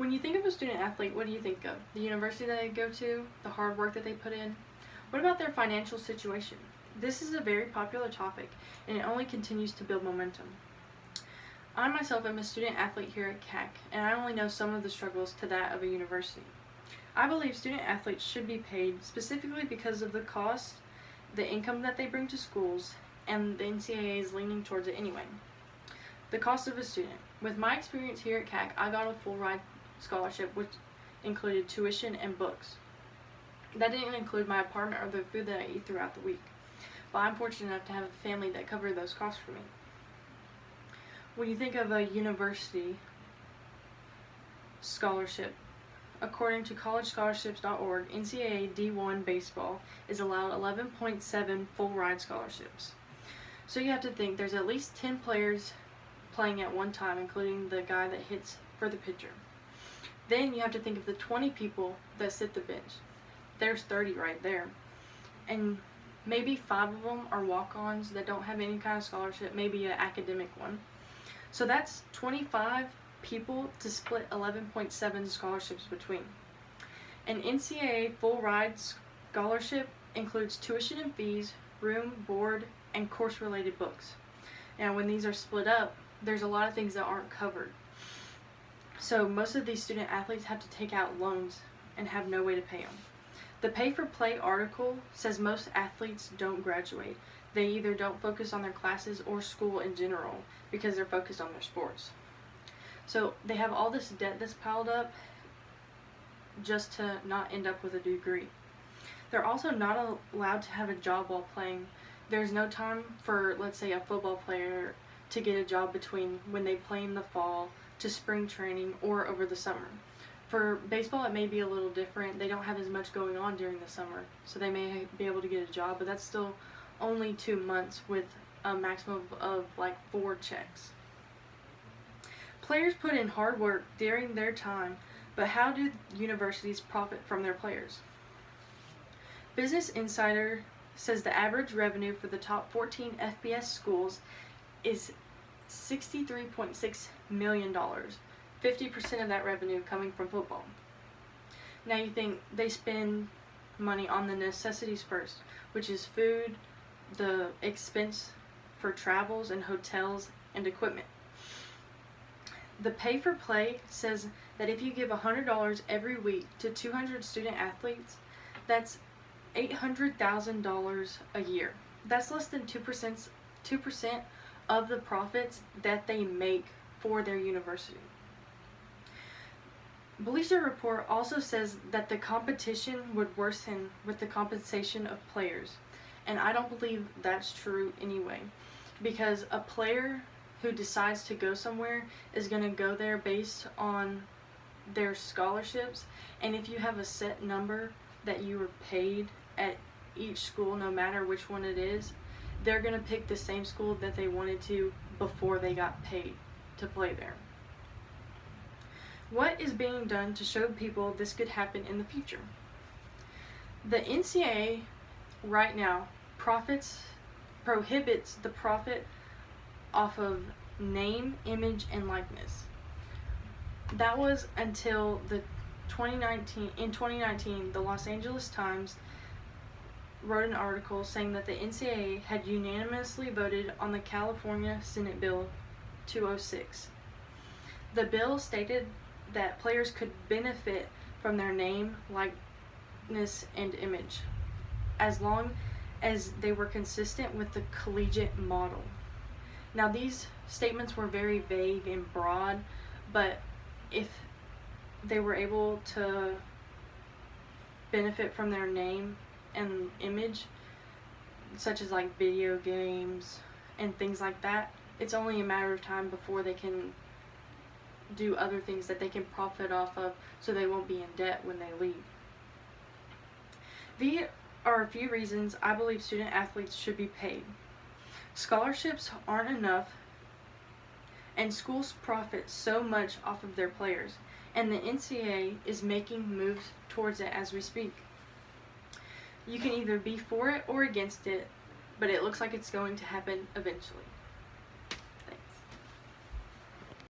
When you think of a student athlete, what do you think of? The university that they go to, the hard work that they put in? What about their financial situation? This is a very popular topic, and it only continues to build momentum. I myself am a student athlete here at CAC, and I only know some of the struggles to that of a university. I believe student athletes should be paid specifically because of the cost, the income that they bring to schools, and the NCAA is leaning towards it anyway. The cost of a student. With my experience here at CAC, I got a full ride scholarship which included tuition and books. That didn't include my apartment or the food that I eat throughout the week, but I'm fortunate enough to have a family that covered those costs for me. When you think of a university scholarship, according to collegescholarships.org, NCAA D1 baseball is allowed 11.7 full ride scholarships. So you have to think there's at least 10 players playing at one time, including the guy that hits for the pitcher. Then you have to think of the 20 people that sit the bench. There's 30 right there. And maybe 5 of them are walk-ons that don't have any kind of scholarship, maybe an academic one. So that's 25 people to split 11.7 scholarships between. An NCAA full ride scholarship includes tuition and fees, room, board, and course-related books. Now when these are split up, there's a lot of things that aren't covered. So most of these student athletes have to take out loans and have no way to pay them. The Pay for Play article says most athletes don't graduate. They either don't focus on their classes or school in general because they're focused on their sports. So they have all this debt that's piled up just to not end up with a degree. They're also not allowed to have a job while playing. There's no time for, let's say, a football player to get a job between when they play in the fall to spring training or over the summer. For baseball, it may be a little different. They don't have as much going on during the summer, so they may be able to get a job, but that's still only 2 months with a maximum of like 4 checks. Players put in hard work during their time, but how do universities profit from their players? Business Insider says the average revenue for the top 14 FBS schools is $63.6 million, 50% of that revenue coming from football. Now you think they spend money on the necessities first, which is food, the expense for travels and hotels and equipment. The Pay for Play says that if you give $100 every week to 200 student athletes, that's $800,000 a year. That's less than 2% of the profits that they make for their university. Bleacher Report also says that the competition would worsen with the compensation of players, and I don't believe that's true anyway, because a player who decides to go somewhere is going to go there based on their scholarships, and if you have a set number that you were paid at each school, no matter which one it is, they're going to pick the same school that they wanted to before they got paid to play there. What is being done to show people this could happen in the future? The NCAA right now prohibits the profit off of name, image, and likeness. That was until in 2019, the Los Angeles Times wrote an article saying that the NCAA had unanimously voted on the California Senate Bill 206. The bill stated that players could benefit from their name, likeness, and image, as long as they were consistent with the collegiate model. Now, these statements were very vague and broad, but if they were able to benefit from their name and image, such as like video games and things like that, it's only a matter of time before they can do other things that they can profit off of, so they won't be in debt when they leave. These are a few reasons I believe student athletes should be paid. Scholarships aren't enough, and schools profit so much off of their players, and the NCAA is making moves towards it as we speak. You can either be for it or against it, but it looks like it's going to happen eventually.